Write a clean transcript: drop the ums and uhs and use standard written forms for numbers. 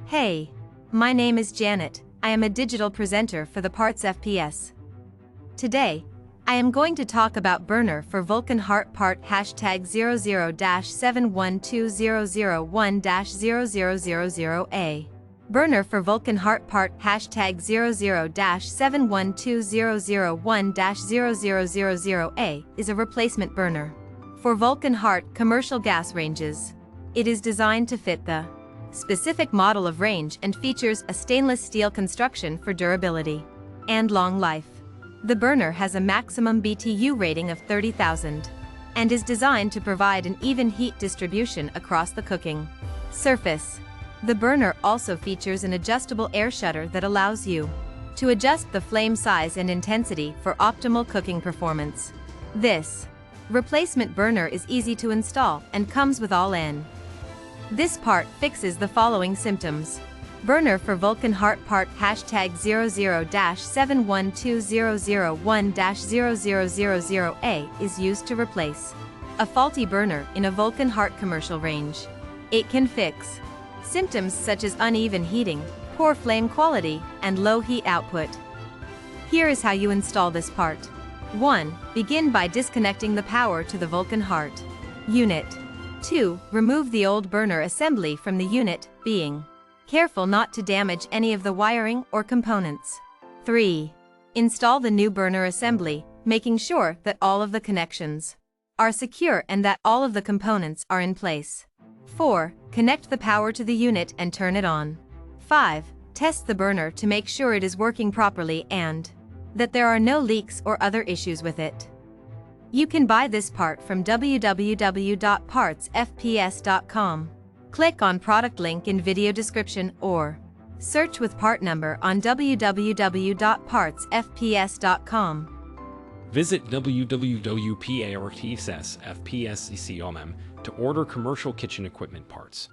Hey, my name is Janet. I am a digital presenter for the PartsFPS. Today, I am going to talk about burner for Vulcan Hart part #00-7120001-0000A. Burner for Vulcan Hart part #00-7120001-0000A is a replacement burner for Vulcan Hart commercial gas ranges. It is designed to fit the specific model of range and features a stainless steel construction for durability and long life. The burner has a maximum BTU rating of 30,000 and is designed to provide an even heat distribution across the cooking surface. The burner also features an adjustable air shutter that allows you to adjust the flame size and intensity for optimal cooking performance. This replacement burner is easy to install and comes with all-in. This part fixes the following symptoms. Burner for Vulcan Hart part #00-7120001-0000A is used to replace a faulty burner in a Vulcan Hart commercial range. It can fix symptoms such as uneven heating, poor flame quality, and low heat output. Here is how you install this part. 1. Begin by disconnecting the power to the Vulcan Hart unit. 2. Remove the old burner assembly from the unit, being careful not to damage any of the wiring or components. 3. Install the new burner assembly, making sure that all of the connections are secure and that all of the components are in place. 4. Connect the power to the unit and turn it on. 5. Test the burner to make sure it is working properly and that there are no leaks or other issues with it. You can buy this part from www.partsfps.com. Click on product link in video description or search with part number on www.partsfps.com. Visit www.partsfps.com to order commercial kitchen equipment parts.